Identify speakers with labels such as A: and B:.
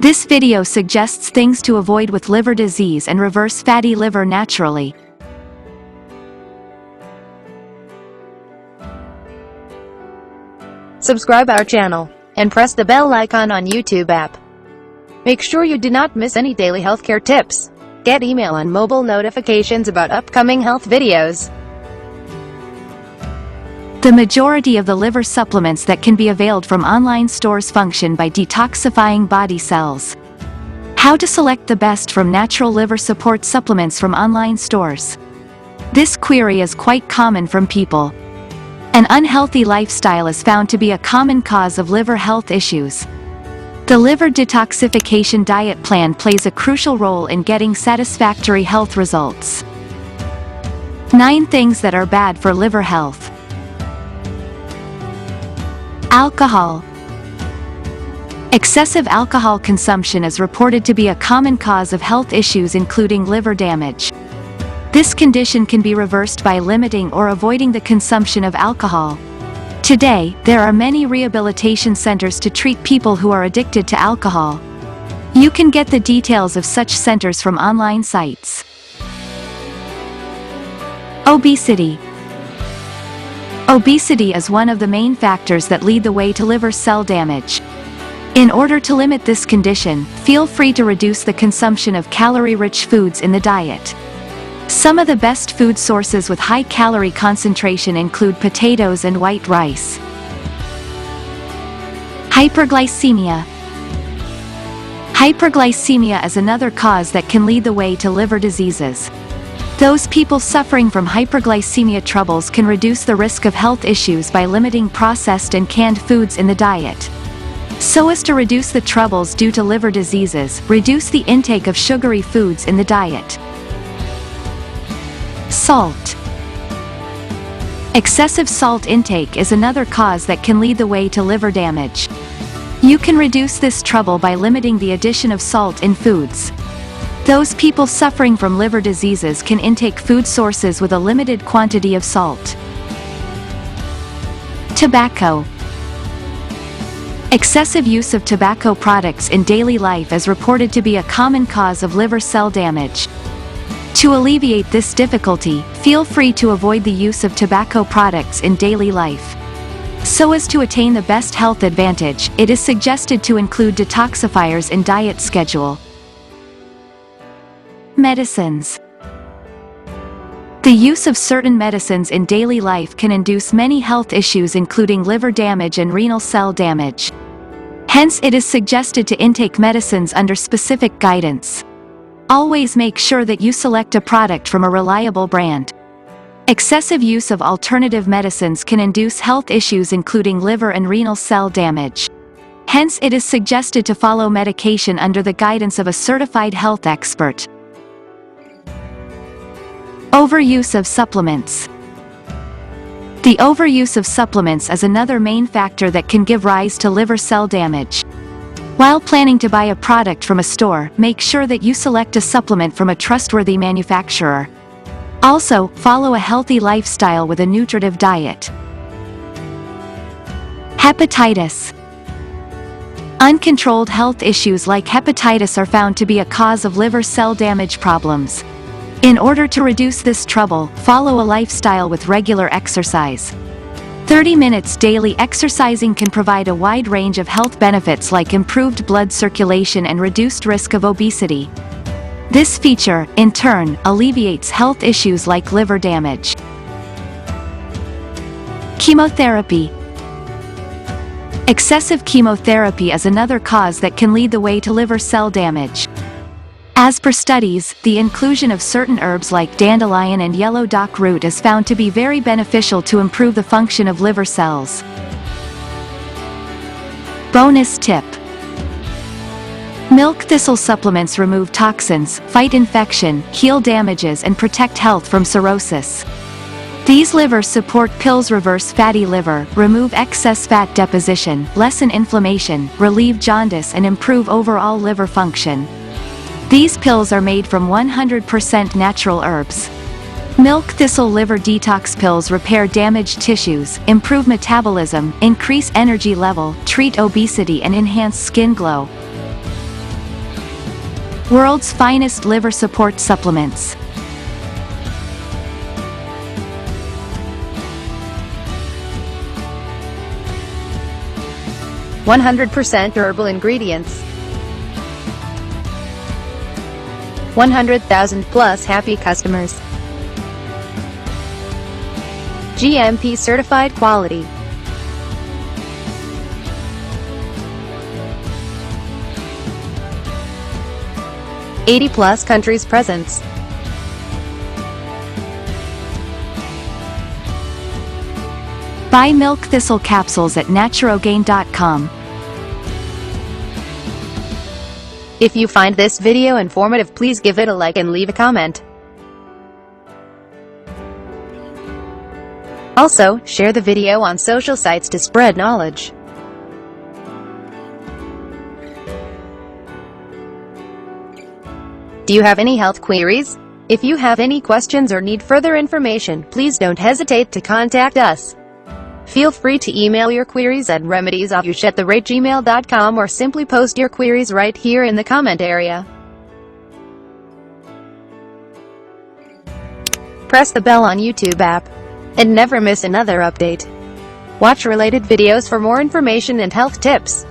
A: This video suggests things to avoid with liver disease and reverse fatty liver naturally.
B: Subscribe our channel, and press the bell icon on YouTube app. Make sure you do not miss any daily healthcare tips. Get email and mobile notifications about upcoming health videos.
A: The majority of the liver supplements that can be availed from online stores function by detoxifying body cells. How to select the best from natural liver support supplements from online stores? This query is quite common from people. An unhealthy lifestyle is found to be a common cause of liver health issues. The liver detoxification diet plan plays a crucial role in getting satisfactory health results. 9 things that are bad for liver health. Alcohol. Excessive alcohol consumption is reported to be a common cause of health issues including liver damage. This condition can be reversed by limiting or avoiding the consumption of alcohol. Today, there are many rehabilitation centers to treat people who are addicted to alcohol. You can get the details of such centers from online sites. Obesity. Obesity is one of the main factors that lead the way to liver cell damage. In order to limit this condition, feel free to reduce the consumption of calorie-rich foods in the diet. Some of the best food sources with high calorie concentration include potatoes and white rice. Hyperglycemia. Hyperglycemia is another cause that can lead the way to liver diseases. Those people suffering from hyperglycemia troubles can reduce the risk of health issues by limiting processed and canned foods in the diet. So as to reduce the troubles due to liver diseases, reduce the intake of sugary foods in the diet. Salt. Excessive salt intake is another cause that can lead the way to liver damage. You can reduce this trouble by limiting the addition of salt in foods. Those people suffering from liver diseases can intake food sources with a limited quantity of salt. Tobacco. Excessive use of tobacco products in daily life is reported to be a common cause of liver cell damage. To alleviate this difficulty, feel free to avoid the use of tobacco products in daily life. So as to attain the best health advantage, it is suggested to include detoxifiers in diet schedule. Medicines. The use of certain medicines in daily life can induce many health issues including liver damage and renal cell damage. Hence it is suggested to intake medicines under specific guidance. Always make sure that you select a product from a reliable brand. Excessive use of alternative medicines can induce health issues including liver and renal cell damage. Hence it is suggested to follow medication under the guidance of a certified health expert. Overuse of supplements. The overuse of supplements is another main factor that can give rise to liver cell damage. While planning to buy a product from a store, make sure that you select a supplement from a trustworthy manufacturer. Also, follow a healthy lifestyle with a nutritive diet. Hepatitis. Uncontrolled health issues like hepatitis are found to be a cause of liver cell damage problems. In order to reduce this trouble, follow a lifestyle with regular exercise. 30 minutes daily exercising can provide a wide range of health benefits like improved blood circulation and reduced risk of obesity. This feature, in turn, alleviates health issues like liver damage. Chemotherapy. Excessive chemotherapy is another cause that can lead the way to liver cell damage. As per studies, the inclusion of certain herbs like dandelion and yellow dock root is found to be very beneficial to improve the function of liver cells. Bonus tip. Milk thistle supplements remove toxins, fight infection, heal damages and protect health from cirrhosis. These liver support pills reverse fatty liver, remove excess fat deposition, lessen inflammation, relieve jaundice and improve overall liver function. These pills are made from 100% natural herbs. Milk thistle liver detox pills repair damaged tissues, improve metabolism, increase energy level, treat obesity and enhance skin glow. World's finest liver support supplements.
B: %100% herbal ingredients. 100,000 plus happy customers. GMP certified quality. +80 countries presence.
A: Buy milk thistle capsules at naturogain.com.
B: If you find this video informative, please give it a like and leave a comment. Also, share the video on social sites to spread knowledge. Do you have any health queries? If you have any questions or need further information, please don't hesitate to contact us. Feel free to email your queries at remediesofuse@gmail.com or simply post your queries right here in the comment area. Press the bell on YouTube app and never miss another update. Watch related videos for more information and health tips.